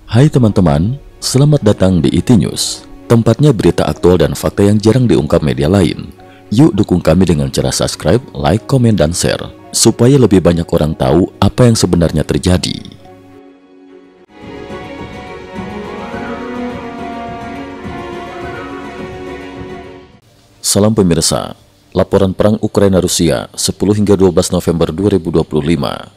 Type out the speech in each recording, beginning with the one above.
Hai teman-teman, selamat datang di IT News. Tempatnya berita aktual dan fakta yang jarang diungkap media lain. Yuk dukung kami dengan cara subscribe, like, komen, dan share, supaya lebih banyak orang tahu apa yang sebenarnya terjadi. Salam pemirsa, laporan perang Ukraina-Rusia 10 hingga 12 November 2025.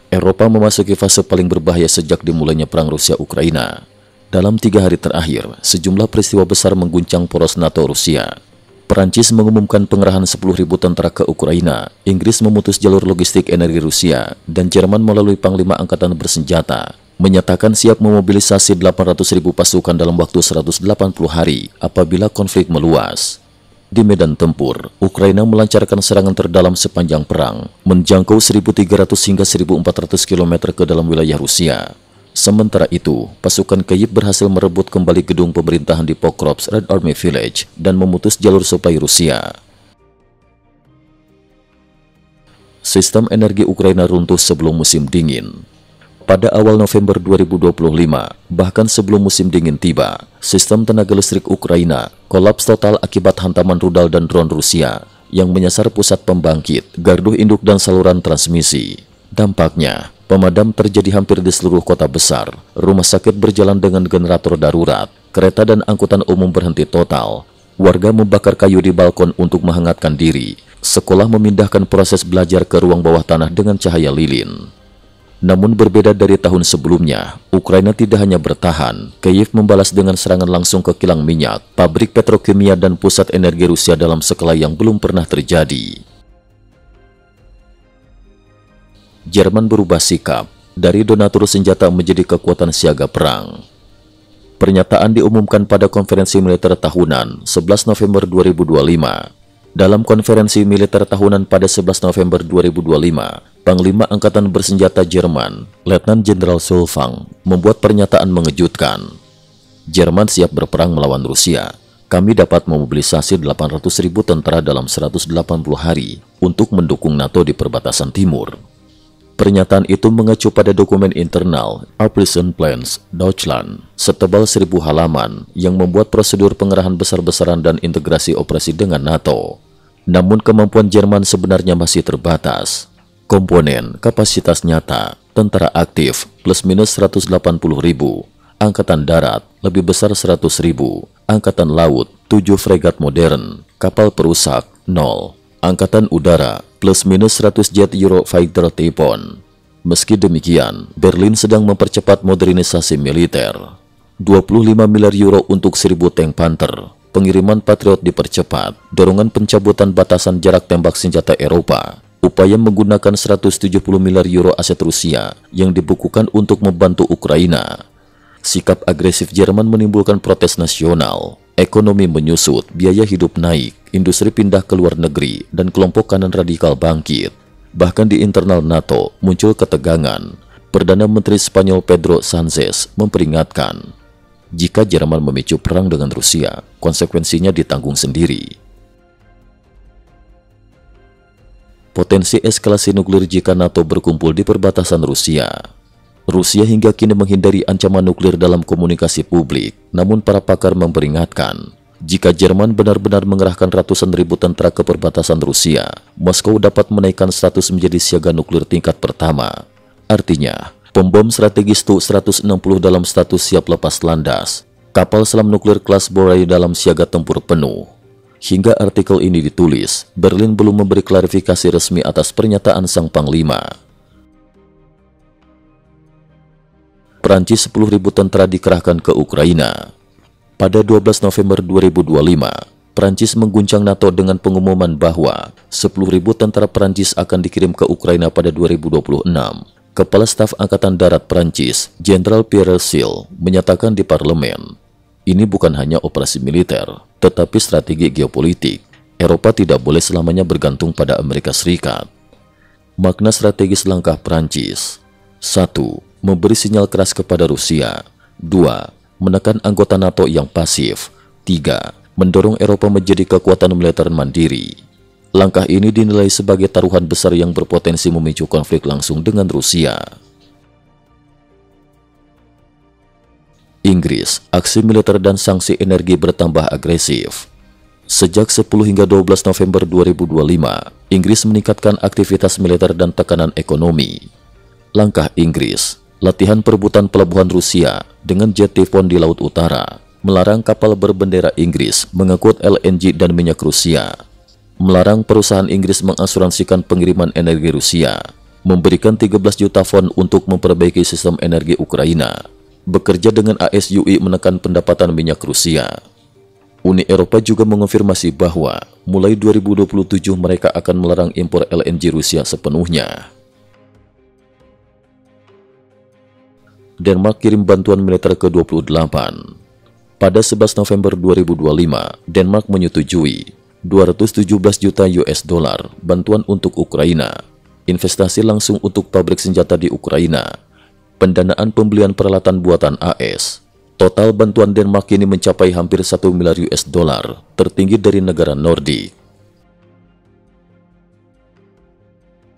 Eropa memasuki fase paling berbahaya sejak dimulainya perang Rusia-Ukraina. Dalam 3 hari terakhir, sejumlah peristiwa besar mengguncang poros NATO Rusia. Perancis mengumumkan pengerahan 10.000 tentara ke Ukraina, Inggris memutus jalur logistik energi Rusia, dan Jerman melalui Panglima Angkatan Bersenjata menyatakan siap memobilisasi 800.000 pasukan dalam waktu 180 hari apabila konflik meluas. Di medan tempur, Ukraina melancarkan serangan terdalam sepanjang perang, menjangkau 1.300 hingga 1.400 km ke dalam wilayah Rusia. Sementara itu, pasukan Kyiv berhasil merebut kembali gedung pemerintahan di Pokrovsk Red Army Village dan memutus jalur suplai Rusia. Sistem energi Ukraina runtuh sebelum musim dingin. Pada awal November 2025, bahkan sebelum musim dingin tiba, sistem tenaga listrik Ukraina kolaps total akibat hantaman rudal dan drone Rusia yang menyasar pusat pembangkit, gardu induk, dan saluran transmisi. Dampaknya, pemadam terjadi hampir di seluruh kota besar, rumah sakit berjalan dengan generator darurat, kereta dan angkutan umum berhenti total, warga membakar kayu di balkon untuk menghangatkan diri, sekolah memindahkan proses belajar ke ruang bawah tanah dengan cahaya lilin. Namun berbeda dari tahun sebelumnya, Ukraina tidak hanya bertahan, Kyiv membalas dengan serangan langsung ke kilang minyak, pabrik petrokimia, dan pusat energi Rusia dalam skala yang belum pernah terjadi. Jerman berubah sikap, dari donatur senjata menjadi kekuatan siaga perang. Pernyataan diumumkan pada konferensi militer tahunan 11 November 2025. Dalam konferensi militer tahunan pada 11 November 2025, Panglima Angkatan Bersenjata Jerman, Letnan Jenderal Solfang, membuat pernyataan mengejutkan. Jerman siap berperang melawan Rusia. Kami dapat memobilisasi 800.000 tentara dalam 180 hari untuk mendukung NATO di perbatasan timur. Pernyataan itu mengacu pada dokumen internal Operation Plans Deutschland setebal 1.000 halaman yang membuat prosedur pengerahan besar-besaran dan integrasi operasi dengan NATO. Namun kemampuan Jerman sebenarnya masih terbatas. Komponen kapasitas nyata, tentara aktif plus minus 180.000, angkatan darat lebih besar 100.000, angkatan laut 7 fregat modern, kapal perusak 0, angkatan udara plus minus 100 jet Eurofighter Typhoon. Meski demikian, Berlin sedang mempercepat modernisasi militer. 25 miliar euro untuk 1.000 tank Panther, pengiriman Patriot dipercepat, dorongan pencabutan batasan jarak tembak senjata Eropa, upaya menggunakan 170 miliar euro aset Rusia yang dibukukan untuk membantu Ukraina. Sikap agresif Jerman menimbulkan protes nasional, ekonomi menyusut, biaya hidup naik, industri pindah ke luar negeri, dan kelompok kanan radikal bangkit. Bahkan di internal NATO muncul ketegangan. Perdana Menteri Spanyol Pedro Sánchez memperingatkan, jika Jerman memicu perang dengan Rusia, konsekuensinya ditanggung sendiri. Potensi eskalasi nuklir jika NATO berkumpul di perbatasan Rusia. Rusia hingga kini menghindari ancaman nuklir dalam komunikasi publik, namun para pakar memperingatkan, jika Jerman benar-benar mengerahkan ratusan ribu tentara ke perbatasan Rusia, Moskow dapat menaikkan status menjadi siaga nuklir tingkat pertama. Artinya, pembom strategis Tu-160 dalam status siap lepas landas, kapal selam nuklir kelas Boray dalam siaga tempur penuh. Hingga artikel ini ditulis, Berlin belum memberi klarifikasi resmi atas pernyataan sang panglima. Perancis 10.000 tentara dikerahkan ke Ukraina. Pada 12 November 2025, Perancis mengguncang NATO dengan pengumuman bahwa 10.000 tentara Perancis akan dikirim ke Ukraina pada 2026. Kepala Staf Angkatan Darat Perancis, Jenderal Pierre Sil, menyatakan di parlemen, ini bukan hanya operasi militer, tetapi strategi geopolitik. Eropa tidak boleh selamanya bergantung pada Amerika Serikat. Makna strategis langkah Perancis: 1. Memberi sinyal keras kepada Rusia. 2. Menekan anggota NATO yang pasif. 3. Mendorong Eropa menjadi kekuatan militer mandiri. Langkah ini dinilai sebagai taruhan besar yang berpotensi memicu konflik langsung dengan Rusia. Inggris, aksi militer dan sanksi energi bertambah agresif. Sejak 10 hingga 12 November 2025, Inggris meningkatkan aktivitas militer dan tekanan ekonomi. Langkah Inggris, latihan perebutan pelabuhan Rusia dengan jet Typhoon di Laut Utara, melarang kapal berbendera Inggris mengangkut LNG dan minyak Rusia, melarang perusahaan Inggris mengasuransikan pengiriman energi Rusia, memberikan 13 juta font untuk memperbaiki sistem energi Ukraina, bekerja dengan AS UI menekan pendapatan minyak Rusia. Uni Eropa juga mengonfirmasi bahwa mulai 2027 mereka akan melarang impor LNG Rusia sepenuhnya. Denmark kirim bantuan militer ke-28. Pada 11 November 2025, Denmark menyetujui 217 juta US dollar bantuan untuk Ukraina, investasi langsung untuk pabrik senjata di Ukraina, pendanaan pembelian peralatan buatan AS. Total bantuan Denmark ini mencapai hampir 1 miliar US dollar, tertinggi dari negara Nordik.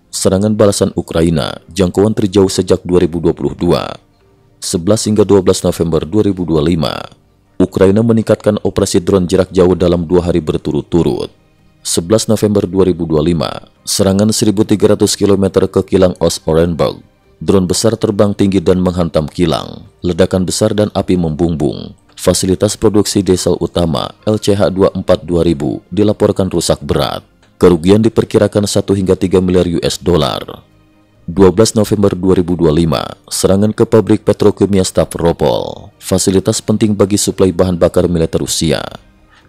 Serangan balasan Ukraina, jangkauan terjauh sejak 2022. 11 hingga 12 November 2025, Ukraina meningkatkan operasi drone jarak jauh dalam 2 hari berturut-turut. 11 November 2025, serangan 1.300 km ke kilang Ost-Orenburg. Drone besar terbang tinggi dan menghantam kilang. Ledakan besar dan api membumbung. Fasilitas produksi diesel utama LCH24 2000 dilaporkan rusak berat. Kerugian diperkirakan 1 hingga 3 miliar US dollar. 12 November 2025, serangan ke pabrik petrokimia Stavropol, fasilitas penting bagi suplai bahan bakar militer Rusia.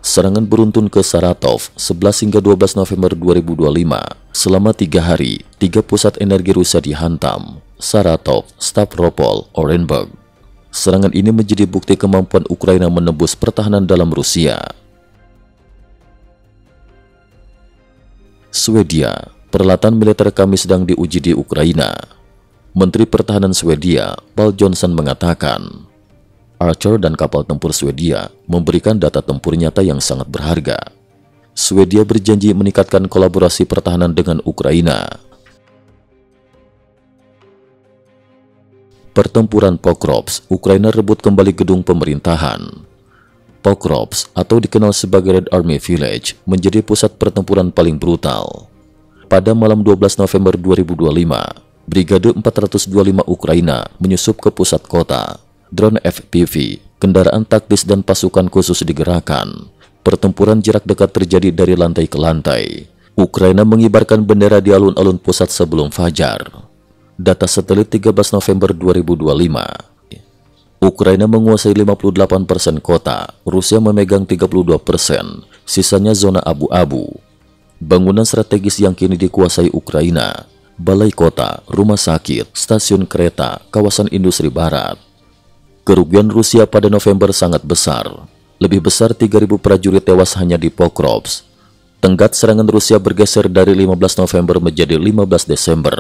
Serangan beruntun ke Saratov 11 hingga 12 November 2025. Selama 3 hari, 3 pusat energi Rusia dihantam: Saratov, Stavropol, Orenburg. Serangan ini menjadi bukti kemampuan Ukraina menembus pertahanan dalam Rusia. Swedia, peralatan militer kami sedang diuji di Ukraina. Menteri Pertahanan Swedia, Paul Johnson mengatakan, Archer dan kapal tempur Swedia memberikan data tempur nyata yang sangat berharga. Swedia berjanji meningkatkan kolaborasi pertahanan dengan Ukraina. Pertempuran Pokrovsk, Ukraina rebut kembali gedung pemerintahan. Pokrovsk, atau dikenal sebagai Red Army Village, menjadi pusat pertempuran paling brutal. Pada malam 12 November 2025, Brigade 425 Ukraina menyusup ke pusat kota. Drone FPV, kendaraan taktis dan pasukan khusus digerakkan. Pertempuran jarak dekat terjadi dari lantai ke lantai. Ukraina mengibarkan bendera di alun-alun pusat sebelum fajar. Data satelit 13 November 2025. Ukraina menguasai 58% kota, Rusia memegang 32%, sisanya zona abu-abu. Bangunan strategis yang kini dikuasai Ukraina, balai kota, rumah sakit, stasiun kereta, kawasan industri barat. Kerugian Rusia pada November sangat besar. Lebih besar 3.000 prajurit tewas hanya di Pokrovsk. Tenggat serangan Rusia bergeser dari 15 November menjadi 15 Desember.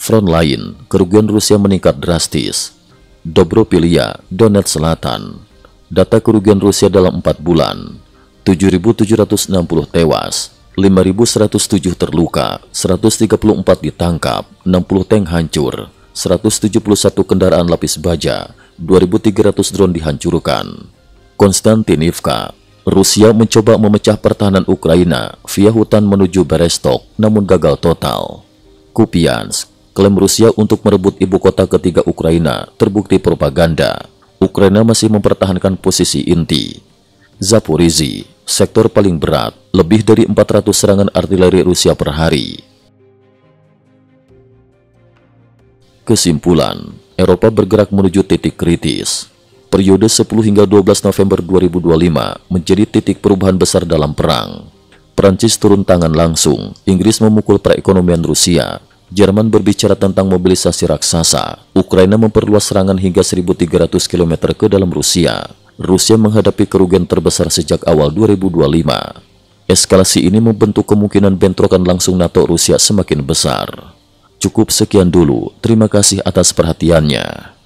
Front lain, kerugian Rusia meningkat drastis. Dobropilia, Donetsk Selatan. Data kerugian Rusia dalam 4 bulan, 7.760 tewas, 5.107 terluka, 134 ditangkap, 60 tank hancur, 171 kendaraan lapis baja, 2.300 drone dihancurkan. Konstantinivka, Rusia mencoba memecah pertahanan Ukraina via hutan menuju Berestok, namun gagal total. Kupiansk, klaim Rusia untuk merebut ibu kota ketiga Ukraina terbukti propaganda. Ukraina masih mempertahankan posisi inti. Zaporizhzhia, sektor paling berat, lebih dari 400 serangan artileri Rusia per hari. Kesimpulan, Eropa bergerak menuju titik kritis. Periode 10 hingga 12 November 2025 menjadi titik perubahan besar dalam perang. Prancis turun tangan langsung, Inggris memukul perekonomian Rusia, Jerman berbicara tentang mobilisasi raksasa, Ukraina memperluas serangan hingga 1.300 km ke dalam Rusia. Rusia menghadapi kerugian terbesar sejak awal 2025. Eskalasi ini membentuk kemungkinan bentrokan langsung NATO-Rusia semakin besar. Cukup sekian dulu, terima kasih atas perhatiannya.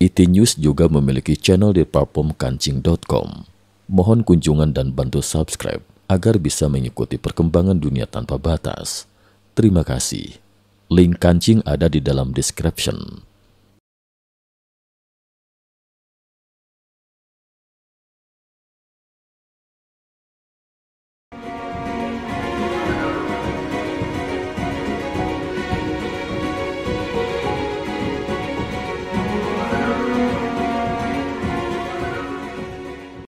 IT News juga memiliki channel di platform kancing.com. Mohon kunjungan dan bantu subscribe agar bisa mengikuti perkembangan dunia tanpa batas. Terima kasih. Link kancing ada di dalam description.